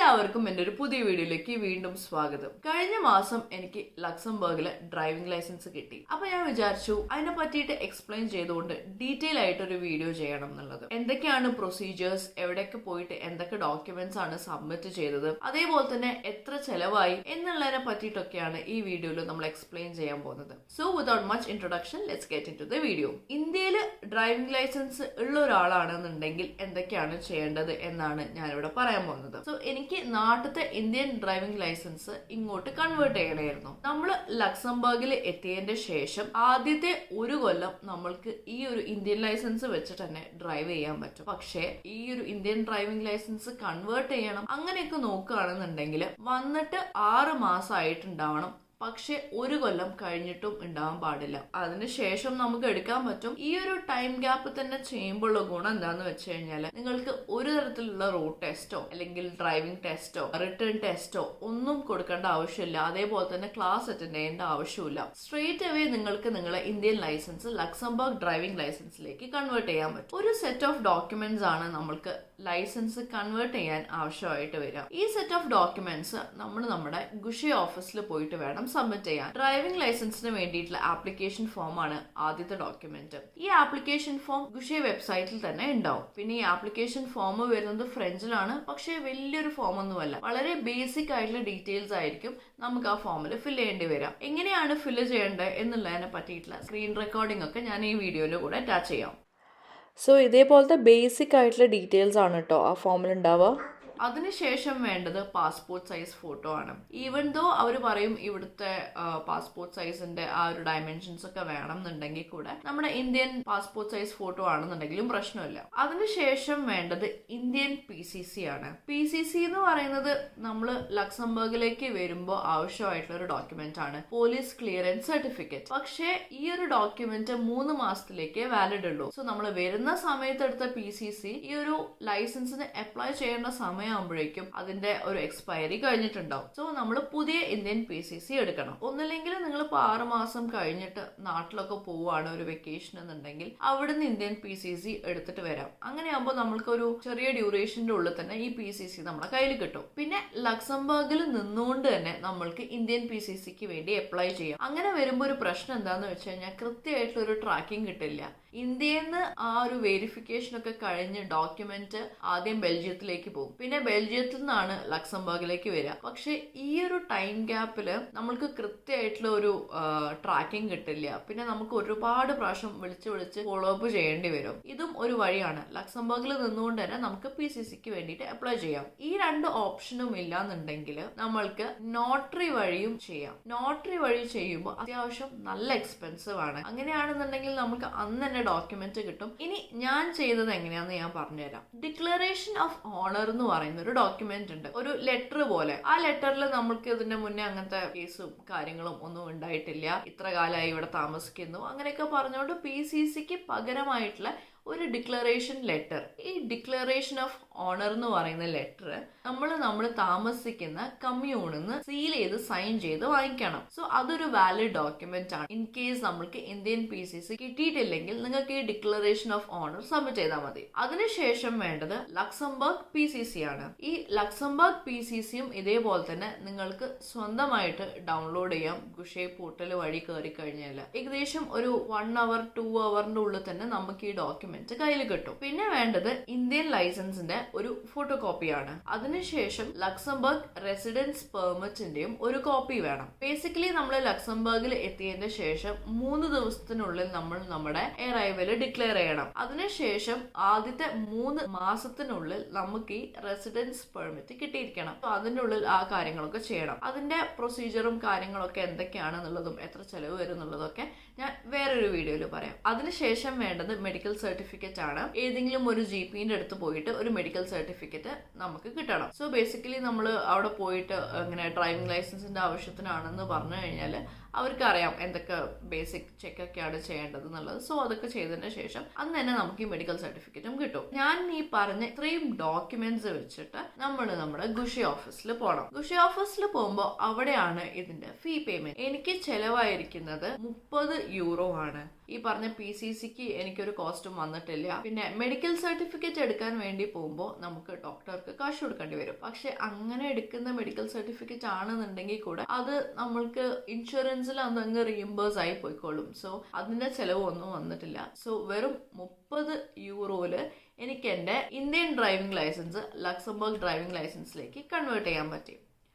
എല്ലാവർക്കും എൻ്റെ ഒരു പുതിയ വീഡിയോയിലേക്ക് വീണ്ടും സ്വാഗതം. കഴിഞ്ഞ മാസം എനിക്ക് ലക്സംബർഗിലെ ഡ്രൈവിംഗ് ലൈസൻസ് കിട്ടി. അപ്പൊ ഞാൻ വിചാരിച്ചു അതിനെ പറ്റിയിട്ട് എക്സ്പ്ലെയിൻ ചെയ്തുകൊണ്ട് ഡീറ്റെയിൽ ആയിട്ട് ഒരു വീഡിയോ ചെയ്യണം എന്നുള്ളത്. എന്തൊക്കെയാണ് പ്രൊസീജിയേഴ്സ്, എവിടെയൊക്കെ പോയിട്ട് എന്തൊക്കെ ഡോക്യുമെന്റ്സ് ആണ് സബ്മിറ്റ് ചെയ്തത്, അതേപോലെ തന്നെ എത്ര ചെലവായി എന്നുള്ളതിനെ പറ്റിയിട്ടൊക്കെയാണ് ഈ വീഡിയോയിൽ നമ്മൾ എക്സ്പ്ലെയിൻ ചെയ്യാൻ പോകുന്നത്. So without much introduction, let's get into the video. ഇന്ത്യയിൽ ഡ്രൈവിംഗ് ലൈസൻസ് ഉള്ള ഒരാളാണെന്നുണ്ടെങ്കിൽ എന്തൊക്കെയാണ് ചെയ്യേണ്ടത് എന്നാണ് ഞാനിവിടെ പറയാൻ പോകുന്നത്. സോ എനിക്ക് നാട്ടിലത്തെ ഇന്ത്യൻ ഡ്രൈവിംഗ് ലൈസൻസ് ഇങ്ങോട്ട് കൺവേർട്ട് ചെയ്യണമായിരുന്നു. നമ്മൾ ലക്സംബർഗിൽ എത്തിയതിന്റെ ശേഷം ആദ്യത്തെ ഒരു കൊല്ലം നമ്മൾക്ക് ഈ ഒരു ഇന്ത്യൻ ലൈസൻസ് വെച്ചിട്ട് തന്നെ ഡ്രൈവ് ചെയ്യാൻ പറ്റും. പക്ഷേ ഈ ഒരു ഇന്ത്യൻ ഡ്രൈവിംഗ് ലൈസൻസ് കൺവേർട്ട് ചെയ്യണം അങ്ങനെയൊക്കെ നോക്കുകയാണെന്നുണ്ടെങ്കിൽ വന്നിട്ട് 6 മാസമായിട്ടുണ്ടാവണം. പക്ഷെ ഒരു കൊല്ലം കഴിഞ്ഞിട്ടും ഉണ്ടാവാൻ പാടില്ല. അതിനുശേഷം നമുക്ക് എടുക്കാൻ പറ്റും. ഈ ഒരു ടൈം ഗ്യാപ്പ് തന്നെ ചെയ്യുമ്പോഴുള്ള ഗുണം എന്താന്ന് വെച്ച് കഴിഞ്ഞാൽ നിങ്ങൾക്ക് ഒരു തരത്തിലുള്ള റോഡ് ടെസ്റ്റോ അല്ലെങ്കിൽ ഡ്രൈവിംഗ് ടെസ്റ്റോ റിട്ടേൺ ടെസ്റ്റോ ഒന്നും കൊടുക്കേണ്ട ആവശ്യമില്ല. അതേപോലെ തന്നെ ക്ലാസ് അറ്റൻഡ് ചെയ്യേണ്ട ആവശ്യമില്ല. സ്ട്രേറ്റ് അവേ നിങ്ങൾക്ക് നിങ്ങളെ ഇന്ത്യൻ ലൈസൻസ് ലക്സംബർഗ് ഡ്രൈവിംഗ് ലൈസൻസിലേക്ക് കൺവേർട്ട് ചെയ്യാൻ പറ്റും. ഒരു സെറ്റ് ഓഫ് ഡോക്യുമെന്റ്സ് ആണ് നമ്മൾക്ക് ലൈസൻസ് കൺവേർട്ട് ചെയ്യാൻ ആവശ്യമായിട്ട് വരിക. ഈ സെറ്റ് ഓഫ് ഡോക്യുമെന്റ്സ് നമ്മൾ നമ്മുടെ ഗുഷെ ഓഫീസിൽ പോയിട്ട് വേണം സബ്മിറ്റ് ചെയ്യാൻ. ഡ്രൈവിംഗ് ലൈസൻസിന് വേണ്ടിയിട്ടുള്ള ആപ്ലിക്കേഷൻ ഫോം ആണ് ആദ്യത്തെ ഡോക്യുമെന്റ്. ഈ ആപ്ലിക്കേഷൻ ഫോം ഗുഷെ വെബ്സൈറ്റിൽ തന്നെ ഉണ്ടാവും. പിന്നെ ഈ ആപ്ലിക്കേഷൻ ഫോം വരുന്നത് ഫ്രഞ്ചിലാണ്. പക്ഷേ വലിയൊരു ഫോം ഒന്നുമല്ല, വളരെ ബേസിക് ആയിട്ടുള്ള ഡീറ്റെയിൽസ് ആയിരിക്കും നമുക്ക് ആ ഫോമിൽ ഫില്ല് ചെയ്യേണ്ടി വരാം. എങ്ങനെയാണ് ഫില്ല് ചെയ്യേണ്ടത് എന്നുള്ളതിനെ പറ്റിയിട്ടുള്ള സ്ക്രീൻ റെക്കോർഡിംഗ് ഒക്കെ ഞാൻ ഈ വീഡിയോയിൽ കൂടെ അറ്റാച്ച് ചെയ്യാം. സോ ഇതേപോലത്തെ ബേസിക് ആയിട്ടുള്ള ഡീറ്റെയിൽസ് ആണ് കേട്ടോ ആ ഫോമിൽ ഉണ്ടാവുക. അതിനുശേഷം വേണ്ടത് പാസ്പോർട്ട് സൈസ് ഫോട്ടോ ആണ്. ഈവൻ ദോ അവർ പറയും ഇവിടുത്തെ പാസ്പോർട്ട് സൈസിന്റെ ആ ഒരു ഡയമെൻഷൻസ് ഒക്കെ വേണം എന്നുണ്ടെങ്കിൽ കൂടെ നമ്മുടെ ഇന്ത്യൻ പാസ്പോർട്ട് സൈസ് ഫോട്ടോ ആണെന്നുണ്ടെങ്കിലും പ്രശ്നമില്ല. അതിനുശേഷം വേണ്ടത് ഇന്ത്യൻ PCC ആണ്. PCC എന്ന് പറയുന്നത് നമ്മൾ ലക്സംബർഗിലേക്ക് വരുമ്പോൾ ആവശ്യമായിട്ടുള്ള ഒരു ഡോക്യുമെന്റ് ആണ്, പോലീസ് ക്ലിയറൻസ് സർട്ടിഫിക്കറ്റ്. പക്ഷേ ഈ ഒരു ഡോക്യുമെന്റ് 3 മാസത്തിലേക്ക് വാലിഡ് ഉള്ളൂ. സോ നമ്മൾ വരുന്ന സമയത്ത് എടുത്ത PCC ഈ ഒരു ലൈസൻസിന് അപ്ലൈ ചെയ്യേണ്ട സമയമാകുമ്പോഴേക്കും അതിന്റെ ഒരു എക്സ്പയറി കഴിഞ്ഞിട്ടുണ്ടാവും. സോ നമ്മൾ പുതിയ ഇന്ത്യൻ PCC എടുക്കണം. ഒന്നില്ലെങ്കിൽ നിങ്ങൾ ഇപ്പോൾ 6 മാസം കഴിഞ്ഞിട്ട് നാട്ടിലൊക്കെ പോവുകയാണ് ഒരു വെക്കേഷൻ എന്നുണ്ടെങ്കിൽ അവിടുന്ന് ഇന്ത്യൻ PCC എടുത്തിട്ട് വരാം. അങ്ങനെയാകുമ്പോൾ നമ്മൾക്കൊരു ചെറിയ ഡ്യൂറേഷന്റെ ഉള്ളിൽ തന്നെ ഈ PCC നമ്മുടെ കയ്യിൽ കിട്ടും. പിന്നെ ലക്സംബർഗിൽ നിന്നുകൊണ്ട് തന്നെ നമ്മൾക്ക് ഇന്ത്യൻ PCCക്ക് വേണ്ടി അപ്ലൈ ചെയ്യാം. അങ്ങനെ വരുമ്പോൾ ഒരു പ്രശ്നം എന്താന്ന് വെച്ച് കഴിഞ്ഞാൽ കൃത്യമായിട്ടുള്ള ഒരു ട്രാക്കിംഗ് കിട്ടില്ല. ഇന്ത്യയിൽ നിന്ന് ആ ഒരു വെരിഫിക്കേഷൻ ഒക്കെ കഴിഞ്ഞ് ഡോക്യുമെന്റ് ആദ്യം ബെൽജിയത്തിലേക്ക് പോകും, പിന്നെ ബെൽജിയത്തിൽ നിന്നാണ് ലക്സംബർഗിലേക്ക് വരിക. പക്ഷെ ഈ ഒരു ടൈം ഗ്യാപ്പില് നമ്മൾക്ക് കൃത്യമായിട്ടുള്ള ഒരു ട്രാക്കിംഗ് കിട്ടില്ല. പിന്നെ നമുക്ക് ഒരുപാട് പ്രാവശ്യം വിളിച്ച് ഫോളോ അപ്പ് ചെയ്യേണ്ടി വരും. ഇതും ഒരു വഴിയാണ്. ലക്സംബർഗിൽ നിന്നുകൊണ്ട് തന്നെ നമുക്ക് PCCക്ക് വേണ്ടിയിട്ട് അപ്ലൈ ചെയ്യാം. ഈ 2 ഓപ്ഷനും ഇല്ലാന്നുണ്ടെങ്കിൽ നമ്മൾക്ക് നോട്ടറി വഴിയും ചെയ്യാം. നോട്ടറി വഴി ചെയ്യുമ്പോൾ അത്യാവശ്യം നല്ല എക്സ്പെൻസീവ് ആണ്. അങ്ങനെയാണെന്നുണ്ടെങ്കിൽ നമുക്ക് അന്ന് തന്നെ ഡോക്യുമെന്റ് കിട്ടും. ഇനി ഞാൻ ചെയ്തത് എങ്ങനെയാന്ന് ഞാൻ പറഞ്ഞുതരാം. ഡിക്ലറേഷൻ ഓഫ് ഓണർ എന്ന് പറയുന്ന ഒരു ഡോക്യുമെന്റ് ഉണ്ട്, ഒരു ലെറ്റർ പോലെ. ആ ലെറ്ററിൽ നമ്മൾക്ക് ഇതിന്റെ മുന്നേ അങ്ങനത്തെ കേസും കാര്യങ്ങളും ഒന്നും ഉണ്ടായിട്ടില്ല, ഇത്ര കാലമായി ഇവിടെ താമസിക്കുന്നു അങ്ങനെയൊക്കെ പറഞ്ഞുകൊണ്ട് PCCക്ക് പകരമായിട്ടുള്ള ഒരു ഡിക്ലറേഷൻ ലെറ്റർ. ഈ ഡിക്ലറേഷൻ ഓഫ് ഓണർ എന്ന് പറയുന്ന ലെറ്റർ നമ്മൾ താമസിക്കുന്ന കമ്മ്യൂണിന്ന് സീൽ ചെയ്ത് സൈൻ ചെയ്ത് വാങ്ങിക്കണം. സോ അതൊരു വാലിഡ് ഡോക്യുമെന്റ് ആണ്. ഇൻ കേസ് നമ്മൾക്ക് ഇന്ത്യൻ PCC കിട്ടിയിട്ടില്ലെങ്കിൽ നിങ്ങൾക്ക് ഈ ഡിക്ലറേഷൻ ഓഫ് ഓണർ സബ്മിറ്റ് ചെയ്താൽ മതി. അതിനുശേഷം വേണ്ടത് ലക്സംബർഗ് PCC ആണ്. ഈ ലക്സംബർഗ് PCCയും ഇതേപോലെ തന്നെ നിങ്ങൾക്ക് സ്വന്തമായിട്ട് ഡൗൺലോഡ് ചെയ്യാം. ഗുഷെ പോർട്ടൽ വഴി കയറി കഴിഞ്ഞാൽ ഏകദേശം ഒരു 1 hour 2 hourന്റെ ഉള്ളിൽ തന്നെ നമുക്ക് ഈ ഡോക്യുമെന്റ് കയ്യിൽ കിട്ടും. പിന്നെ വേണ്ടത് ഇന്ത്യൻ ലൈസൻസിന്റെ ഒരു ഫോട്ടോ കോപ്പിയാണ്. അതിനുശേഷം ലക്സംബർഗ് റെസിഡൻസ് പെർമിറ്റിന്റെയും ഒരു കോപ്പി വേണം. ബേസിക്കലി നമ്മൾ ലക്സംബർഗിൽ എത്തിയതിന്റെ ശേഷം 3 ദിവസത്തിനുള്ളിൽ നമ്മൾ നമ്മുടെ അറൈവൽ ഡിക്ലെയർ ചെയ്യണം. അതിനുശേഷം ആദ്യത്തെ 3 മാസത്തിനുള്ളിൽ നമുക്ക് ഈ റെസിഡൻസ് പെർമിറ്റ് കിട്ടിയിരിക്കണം. അതിന്റെ ഉള്ളിൽ ആ കാര്യങ്ങളൊക്കെ ചെയ്യണം. അതിന്റെ പ്രൊസീജിയറും കാര്യങ്ങളൊക്കെ എന്തൊക്കെയാണെന്നുള്ളതും എത്ര ചെലവ് വരും എന്നുള്ളതൊക്കെ ഞാൻ വേറൊരു വീഡിയോയിൽ പറയാം. അതിനുശേഷം വേണ്ടത് മെഡിക്കൽ സർട്ടിഫിക്കറ്റ് ആണ്. ഏതെങ്കിലും ഒരു GPന്റെ അടുത്ത് പോയിട്ട് ഒരു മെഡിക്കൽ സർട്ടിഫിക്കറ്റ് നമുക്ക് കിട്ടണം. സോ ബേസിക്കലി നമ്മൾ അവിടെ പോയിട്ട് ഇങ്ങനെ ഡ്രൈവിംഗ് ലൈസൻസിന്റെ ആവശ്യത്തിനാണെന്ന് പറഞ്ഞു കഴിഞ്ഞാൽ അവർക്കറിയാം എന്തൊക്കെ ബേസിക് ചെക്കൊക്കെയാണ് ചെയ്യേണ്ടത് എന്നുള്ളത്. സോ അതൊക്കെ ചെയ്തതിന് ശേഷം അന്ന് തന്നെ നമുക്ക് ഈ മെഡിക്കൽ സർട്ടിഫിക്കറ്റും കിട്ടും. ഞാൻ ഈ പറഞ്ഞ ഇത്രയും ഡോക്യുമെന്റ്സ് വെച്ചിട്ട് നമ്മൾ നമ്മുടെ ഗുഷി ഓഫീസിൽ പോകണം. ഗുഷി ഓഫീസിൽ പോകുമ്പോൾ അവിടെയാണ് ഇതിന്റെ ഫീ പേയ്മെന്റ്. എനിക്ക് ചെലവായിരിക്കുന്നത് 30 യൂറോ ആണ്. ഈ പറഞ്ഞ PCCക്ക് എനിക്കൊരു കോസ്റ്റും വന്നിട്ടില്ല. പിന്നെ മെഡിക്കൽ സർട്ടിഫിക്കറ്റ് എടുക്കാൻ വേണ്ടി പോകുമ്പോൾ നമുക്ക് ഡോക്ടർക്ക് കാശ് കൊടുക്കേണ്ടി വരും. പക്ഷെ അങ്ങനെ എടുക്കുന്ന മെഡിക്കൽ സർട്ടിഫിക്കറ്റ് ആണെന്നുണ്ടെങ്കിൽ കൂടെ അത് നമ്മൾക്ക് ഇൻഷുറൻസിൽ അതങ്ങ് റീഇംബേഴ്സ് ആയി പോയിക്കോളും. സോ അതിന്റെ ചെലവൊന്നും വന്നിട്ടില്ല. സോ വെറും 30 യൂറോയില് എനിക്ക് എൻ്റെ Indian driving licence Luxembourg driving ലൈസൻസിലേക്ക് കൺവേർട്ട് ചെയ്യാൻ പറ്റി.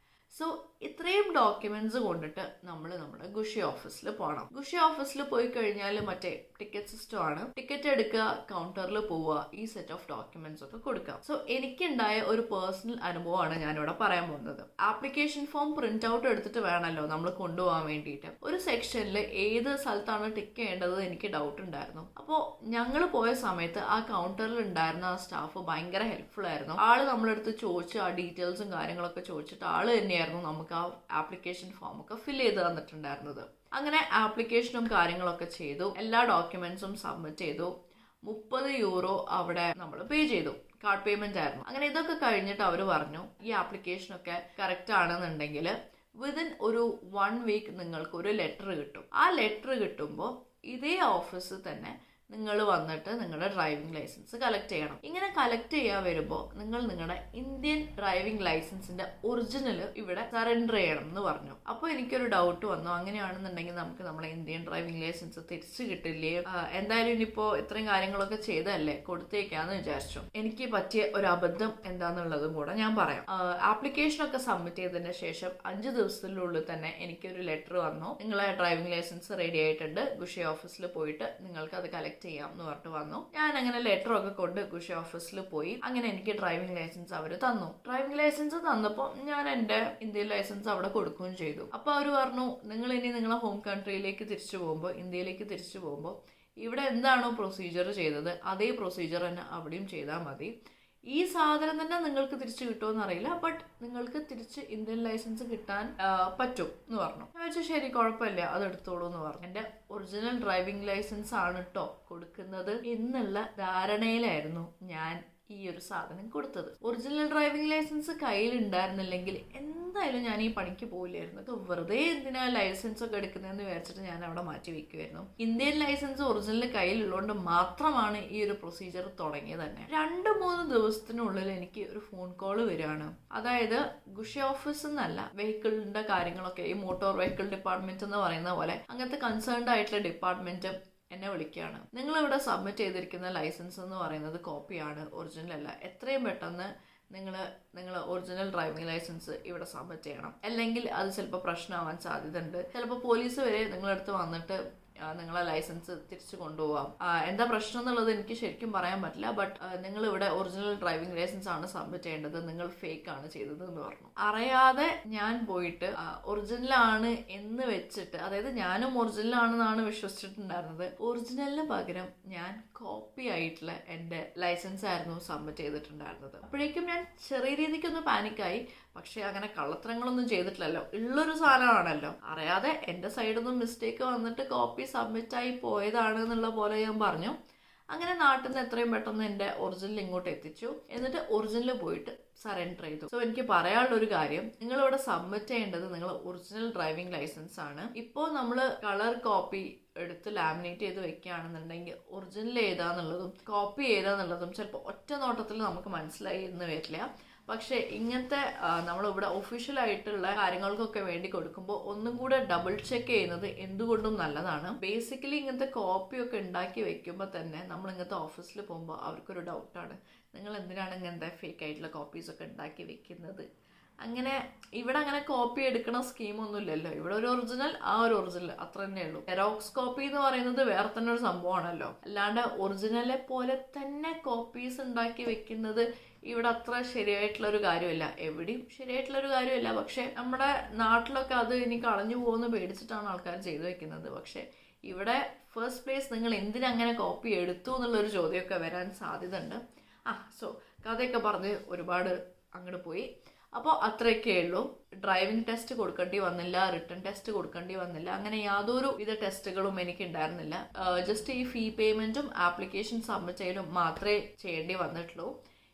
സോ ഇത്രയും ഡോക്യുമെന്റ്സ് കൊണ്ടിട്ട് നമ്മൾ നമ്മുടെ ഗുഷി ഓഫീസിൽ പോകണം. ഗുഷി ഓഫീസിൽ പോയി കഴിഞ്ഞാൽ മറ്റേ ടിക്കറ്റ് സിസ്റ്റം ആണ്. ടിക്കറ്റ് എടുക്കുക, കൗണ്ടറിൽ പോവുക, ഈ സെറ്റ് ഓഫ് ഡോക്യുമെന്റ്സ് ഒക്കെ കൊടുക്കുക. സോ എനിക്കുണ്ടായ ഒരു പേഴ്സണൽ അനുഭവമാണ് ഞാനിവിടെ പറയാൻ പോകുന്നത്. ആപ്ലിക്കേഷൻ ഫോം പ്രിന്റ് ഔട്ട് എടുത്തിട്ട് വേണമല്ലോ നമ്മൾ കൊണ്ടുപോകാൻ വേണ്ടിയിട്ട്. ഒരു സെക്ഷനിൽ ഏത് സ്ഥലത്താണ് ടിക്ക് ചെയ്യേണ്ടത് എനിക്ക് ഡൗട്ട് ഉണ്ടായിരുന്നു. അപ്പോൾ ഞങ്ങൾ പോയ സമയത്ത് ആ കൗണ്ടറിൽ ഉണ്ടായിരുന്ന ആ സ്റ്റാഫ് ഭയങ്കര ഹെൽപ്ഫുൾ ആയിരുന്നു. ആള് നമ്മളെടുത്ത് ചോദിച്ച് ആ ഡീറ്റെയിൽസും കാര്യങ്ങളൊക്കെ ചോദിച്ചിട്ട് ആള് തന്നെയായിരുന്നു നമുക്ക് ആ ആപ്ലിക്കേഷൻ ഫോം ഒക്കെ ഫിൽ ചെയ്ത് തന്നിട്ടുണ്ടായിരുന്നത്. അങ്ങനെ ആപ്ലിക്കേഷനും കാര്യങ്ങളൊക്കെ ചെയ്തു, എല്ലാ ഡോക്യുമെന്റ്സും സബ്മിറ്റ് ചെയ്തു. 30 യൂറോ അവിടെ നമ്മൾ പേ ചെയ്തു. കാർഡ് പേയ്മെന്റ് ആയിരുന്നു. അങ്ങനെ ഇതൊക്കെ കഴിഞ്ഞിട്ട് അവർ പറഞ്ഞു ഈ ആപ്ലിക്കേഷനൊക്കെ കറക്റ്റ് ആണെന്നുണ്ടെങ്കിൽ വിതിൻ ഒരു 1 വീക്ക് നിങ്ങൾക്ക് ഒരു ലെറ്റർ കിട്ടും. ആ ലെറ്റർ കിട്ടുമ്പോൾ ഇതേ ഓഫീസിൽ തന്നെ നിങ്ങൾ വന്നിട്ട് നിങ്ങളുടെ ഡ്രൈവിംഗ് ലൈസൻസ് കളക്ട് ചെയ്യണം. ഇങ്ങനെ കളക്ട് ചെയ്യാൻ വരുമ്പോൾ നിങ്ങൾ നിങ്ങളുടെ ഇന്ത്യൻ ഡ്രൈവിംഗ് ലൈസൻസിന്റെ ഒറിജിനൽ ഇവിടെ സറണ്ടർ ചെയ്യണം എന്ന് പറഞ്ഞു. അപ്പോൾ എനിക്കൊരു ഡൗട്ട് വന്നു, അങ്ങനെയാണെന്നുണ്ടെങ്കിൽ നമുക്ക് നമ്മുടെ ഇന്ത്യൻ ഡ്രൈവിംഗ് ലൈസൻസ് തിരിച്ചു കിട്ടില്ലേ? എന്തായാലും ഇനിയിപ്പോ ഇത്രയും കാര്യങ്ങളൊക്കെ ചെയ്തല്ലേ, കൊടുത്തേക്കാന്ന് വിചാരിച്ചു. എനിക്ക് പറ്റിയ ഒരു അബദ്ധം എന്താന്നുള്ളതും കൂടെ ഞാൻ പറയാം. ആപ്ലിക്കേഷൻ ഒക്കെ സബ്മിറ്റ് ചെയ്തതിന് ശേഷം 5 ദിവസത്തിനുള്ളിൽ തന്നെ എനിക്കൊരു ലെറ്റർ വന്നു, നിങ്ങളെ ഡ്രൈവിംഗ് ലൈസൻസ് റെഡി ആയിട്ടുണ്ട്, ഗുഷി ഓഫീസിൽ പോയിട്ട് നിങ്ങൾക്ക് അത് കളക്ട് ചെയ്യാം എന്ന് പറഞ്ഞിട്ട് വന്നു. ഞാൻ അങ്ങനെ ലെറ്റർ ഒക്കെ കൊണ്ട് ഗുഷി ഓഫീസിൽ പോയി. അങ്ങനെ എനിക്ക് ഡ്രൈവിംഗ് ലൈസൻസ് അവർ തന്നു. ഡ്രൈവിംഗ് ലൈസൻസ് തന്നപ്പോൾ ഞാൻ എൻ്റെ ഇന്ത്യൻ ലൈസൻസ് അവിടെ കൊടുക്കുകയും ചെയ്തു. അപ്പൊ അവർ പറഞ്ഞു നിങ്ങൾ ഇനി നിങ്ങളെ ഹോം കൺട്രിയിലേക്ക് തിരിച്ചു പോകുമ്പോൾ, ഇന്ത്യയിലേക്ക് തിരിച്ചു പോകുമ്പോൾ ഇവിടെ എന്താണോ പ്രൊസീജിയർ ചെയ്തത് അതേ പ്രൊസീജിയർ തന്നെ അവിടെയും ചെയ്താൽ മതി. ഈ സാധനം തന്നെ നിങ്ങൾക്ക് തിരിച്ചു കിട്ടുമെന്ന് അറിയില്ല, ബട്ട് നിങ്ങൾക്ക് തിരിച്ച് ഇന്ത്യൻ ലൈസൻസ് കിട്ടാൻ പറ്റും എന്ന് പറഞ്ഞു. ഞാൻ വെച്ചാൽ ശരി, കുഴപ്പമില്ല, അത് എടുത്തോളൂ എന്ന് പറഞ്ഞു. എൻ്റെ ഒറിജിനൽ ഡ്രൈവിംഗ് ലൈസൻസ് ആണ് കേട്ടോ കൊടുക്കുന്നത് എന്നുള്ള ധാരണയിലായിരുന്നു ഞാൻ ഈ ഒരു സാധനം കൊടുത്തത്. ഒറിജിനൽ ഡ്രൈവിംഗ് ലൈസൻസ് കയ്യിൽ ഉണ്ടായിരുന്നില്ലെങ്കിൽ എന്തായാലും ഞാൻ ഈ പണിക്ക് പോയില്ലായിരുന്നു. വെറുതെ എന്തിനാ ലൈസൻസ് ഒക്കെ എടുക്കുന്നതെന്ന് വിചാരിച്ചിട്ട് ഞാൻ അവിടെ മാറ്റി വെക്കുമായിരുന്നു. ഇന്ത്യൻ ലൈസൻസ് ഒറിജിനൽ കയ്യിലുള്ളതുകൊണ്ട് മാത്രമാണ് ഈ ഒരു പ്രൊസീജിയർ തുടങ്ങിയത് തന്നെ. 2-3 ദിവസത്തിനുള്ളിൽ എനിക്ക് ഒരു ഫോൺ കോൾ വരികയാണ്. അതായത് ഗുഷി ഓഫീസിൽ നിന്നല്ല, വെഹിക്കിളിന്റെ കാര്യങ്ങളൊക്കെ ഈ മോട്ടോർ വെഹിക്കിൾ ഡിപ്പാർട്ട്മെന്റ് എന്ന് പറയുന്ന പോലെ അങ്ങനത്തെ കൺസേൺഡ് ആയിട്ടുള്ള ഡിപ്പാർട്ട്മെന്റ് എന്നെ വിളിക്കുകയാണ്. നിങ്ങൾ ഇവിടെ സബ്മിറ്റ് ചെയ്തിരിക്കുന്ന ലൈസൻസ് എന്ന് പറയുന്നത് കോപ്പിയാണ്, ഒറിജിനൽ അല്ല. എത്രയും പെട്ടെന്ന് നിങ്ങൾ ഒറിജിനൽ ഡ്രൈവിംഗ് ലൈസൻസ് ഇവിടെ സബ്മിറ്റ് ചെയ്യണം, അല്ലെങ്കിൽ അത് ചിലപ്പോൾ പ്രശ്നമാവാൻ സാധ്യത ഉണ്ട്. ചിലപ്പോൾ പോലീസ് വരെ നിങ്ങളടുത്ത് വന്നിട്ട് നിങ്ങളെ ലൈസൻസ് തിരിച്ചു കൊണ്ടുപോകാം. എന്താ പ്രശ്നം എന്നുള്ളത് എനിക്ക് ശരിക്കും പറയാൻ പറ്റില്ല, ബട്ട് നിങ്ങൾ ഇവിടെ ഒറിജിനൽ ഡ്രൈവിംഗ് ലൈസൻസ് ആണ് സബ്മിറ്റ് ചെയ്യേണ്ടത്, നിങ്ങൾ ഫേക്ക് ആണ് ചെയ്തത് എന്ന് പറഞ്ഞു. അറിയാതെ ഞാൻ പോയിട്ട് ഒറിജിനൽ ആണ് എന്ന് വെച്ചിട്ട്, അതായത് ഞാനും ഒറിജിനൽ ആണെന്നാണ് വിശ്വസിച്ചിട്ടുണ്ടായിരുന്നത്, ഒറിജിനലിന് പകരം ഞാൻ കോപ്പി ആയിട്ടുള്ള എൻ്റെ ലൈസൻസ് ആയിരുന്നു സബ്മിറ്റ് ചെയ്തിട്ടുണ്ടായിരുന്നത്. അപ്പോഴേക്കും ഞാൻ ചെറിയ രീതിക്കൊന്ന് പാനിക്കായി. പക്ഷെ അങ്ങനെ കള്ളത്തരങ്ങളൊന്നും ചെയ്തിട്ടില്ലല്ലോ, ഉള്ളൊരു സാധനമാണല്ലോ. അറിയാതെ എൻ്റെ സൈഡിൽ നിന്നും മിസ്റ്റേക്ക് വന്നിട്ട് കോപ്പി സബ്മിറ്റ് ആയി പോയതാണ് എന്നുള്ള പോലെ ഞാൻ പറഞ്ഞു. അങ്ങനെ നാട്ടിൽ നിന്ന് എത്രയും പെട്ടെന്ന് എൻ്റെ ഒറിജിനൽ ഇങ്ങോട്ട് എത്തിച്ചു. എന്നിട്ട് ഒറിജിനൽ പോയിട്ട് സറണ്ടർ ചെയ്തു. സോ എനിക്ക് പറയാനുള്ള ഒരു കാര്യം, നിങ്ങൾ ഇവിടെ സബ്മിറ്റ് ചെയ്യേണ്ടത് നിങ്ങൾ ഒറിജിനൽ ഡ്രൈവിംഗ് ലൈസൻസ് ആണ്. ഇപ്പോൾ നമ്മൾ കളർ കോപ്പി എടുത്ത് ലാമിനേറ്റ് ചെയ്ത് വെക്കുകയാണെന്നുണ്ടെങ്കിൽ ഒറിജിനൽ ഏതാന്നുള്ളതും കോപ്പി ഏതാന്നുള്ളതും ചിലപ്പോൾ ഒറ്റ നോട്ടത്തിൽ നമുക്ക് മനസ്സിലായി എന്ന് വരില്ല. പക്ഷെ ഇങ്ങനത്തെ നമ്മളിവിടെ ഒഫീഷ്യൽ ആയിട്ടുള്ള കാര്യങ്ങൾക്കൊക്കെ വേണ്ടി കൊടുക്കുമ്പോൾ ഒന്നും കൂടെ ഡബിൾ ചെക്ക് ചെയ്യുന്നത് എന്തുകൊണ്ടും നല്ലതാണ്. ബേസിക്കലി ഇങ്ങനത്തെ കോപ്പിയൊക്കെ ഉണ്ടാക്കി വെക്കുമ്പോൾ തന്നെ നമ്മൾ ഇങ്ങനത്തെ ഓഫീസിൽ പോകുമ്പോൾ അവർക്കൊരു ഡൗട്ടാണ്, നിങ്ങൾ എന്തിനാണ് ഇങ്ങനത്തെ ഫേക്ക് ആയിട്ടുള്ള കോപ്പീസ് ഒക്കെ ഉണ്ടാക്കി വെക്കുന്നത്. അങ്ങനെ ഇവിടെ അങ്ങനെ കോപ്പി എടുക്കണ സ്കീമൊന്നും ഇല്ലല്ലോ. ഇവിടെ ഒരു ഒറിജിനൽ, ആ ഒരു ഒറിജിനൽ, അത്ര തന്നെ ഉള്ളൂ. ജെറോക്സ് കോപ്പി എന്ന് പറയുന്നത് വേറെ തന്നെ ഒരു സംഭവമാണല്ലോ. അല്ലാണ്ട് ഒറിജിനലെ പോലെ തന്നെ കോപ്പീസ് ഉണ്ടാക്കി വെക്കുന്നത് ഇവിടെ അത്ര ശരിയായിട്ടുള്ള ഒരു കാര്യമില്ല. എവിടെയും ശരിയായിട്ടുള്ള ഒരു കാര്യമില്ല. പക്ഷെ നമ്മുടെ നാട്ടിലൊക്കെ അത് ഇനി കളഞ്ഞു പോകുമെന്ന് പേടിച്ചിട്ടാണ് ആൾക്കാർ ചെയ്തു വെക്കുന്നത്. പക്ഷെ ഇവിടെ ഫസ്റ്റ് പ്ലേസ് നിങ്ങൾ എന്തിനങ്ങനെ കോപ്പി എടുത്തു എന്നുള്ളൊരു ചോദ്യമൊക്കെ വരാൻ സാധ്യത ഉണ്ട്. സോ കഥയൊക്കെ പറഞ്ഞ് ഒരുപാട് അങ്ങോട്ട് പോയി. അപ്പോൾ അത്രയൊക്കെ ഉള്ളൂ. ഡ്രൈവിംഗ് ടെസ്റ്റ് കൊടുക്കേണ്ടി വന്നില്ല, റിട്ടേൺ ടെസ്റ്റ് കൊടുക്കേണ്ടി വന്നില്ല, അങ്ങനെ യാതൊരു വിധ ടെസ്റ്റുകളും എനിക്ക് ഉണ്ടായിരുന്നില്ല. ജസ്റ്റ് ഈ ഫീ പേയ്മെന്റും ആപ്ലിക്കേഷൻ സബ്മിറ്റ് ചെയ്യലും മാത്രമേ ചെയ്യേണ്ടി വന്നിട്ടുള്ളൂ.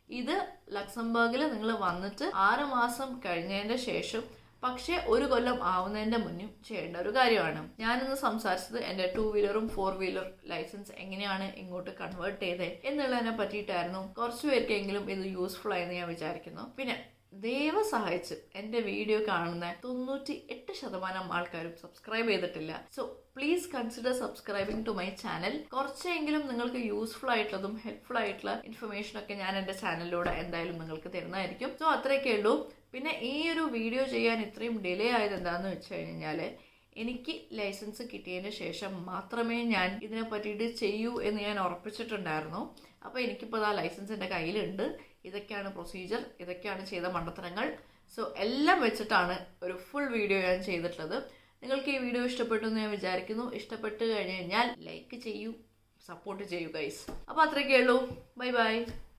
ഇത് ലക്സംബർഗിൽ നിങ്ങൾ വന്നിട്ട് 6 മാസം കഴിഞ്ഞതിന്റെ ശേഷം, പക്ഷേ 1 കൊല്ലം ആവുന്നതിന്റെ മുന്നും ചെയ്യേണ്ട ഒരു കാര്യമാണ്. ഞാനിന്ന് സംസാരിച്ചത് എൻ്റെ 2 വീലറും 4 വീലർ ലൈസൻസ് എങ്ങനെയാണ് ഇങ്ങോട്ട് കൺവേർട്ട് ചെയ്തത് എന്നുള്ളതിനെ പറ്റിയിട്ടായിരുന്നു. കുറച്ചു പേർക്കെങ്കിലും ഇത് യൂസ്ഫുൾ ആയെന്ന് ഞാൻ വിചാരിക്കുന്നു. പിന്നെ ദൈവം സഹായിച്ച് എൻ്റെ വീഡിയോ കാണുന്ന 98% ആൾക്കാരും സബ്സ്ക്രൈബ് ചെയ്തിട്ടില്ല. So please consider subscribing to my channel. കുറച്ചെങ്കിലും നിങ്ങൾക്ക് യൂസ്ഫുൾ ആയിട്ടുള്ളതും ഹെൽപ്ഫുൾ ആയിട്ടുള്ള ഇൻഫർമേഷൻ ഒക്കെ ഞാൻ എൻ്റെ ചാനലിലൂടെ എന്തായാലും നിങ്ങൾക്ക് തരുന്നതായിരിക്കും. സോ അത്രയൊക്കെ ഉള്ളൂ. പിന്നെ ഈ ഒരു വീഡിയോ ചെയ്യാൻ ഇത്രയും ഡിലേ ആയത് എന്താണെന്ന് വെച്ച് കഴിഞ്ഞാൽ, എനിക്ക് ലൈസൻസ് കിട്ടിയതിന് ശേഷം മാത്രമേ ഞാൻ ഇതിനെ പറ്റിയിട്ട് ചെയ്യൂ എന്ന് ഞാൻ ഉറപ്പിച്ചിട്ടുണ്ടായിരുന്നു. അപ്പോൾ എനിക്കിപ്പോൾ ആ ലൈസൻസ് എൻ്റെ കയ്യിലുണ്ട്. ഇതൊക്കെയാണ് പ്രൊസീജിയർ, ഇതൊക്കെയാണ് ചെയ്ത മണ്ടത്തരങ്ങൾ. സോ എല്ലാം വെച്ചിട്ടാണ് ഒരു ഫുൾ വീഡിയോ ഞാൻ ചെയ്തിട്ടുള്ളത്. നിങ്ങൾക്ക് ഈ വീഡിയോ ഇഷ്ടപ്പെട്ടു എന്ന് ഞാൻ വിചാരിക്കുന്നു. ഇഷ്ടപ്പെട്ട് കഴിഞ്ഞ് കഴിഞ്ഞാൽ ലൈക്ക് ചെയ്യൂ, സപ്പോർട്ട് ചെയ്യൂ ഗൈസ്. അപ്പോൾ അത്രയൊക്കെ ഉള്ളൂ. Bye bye.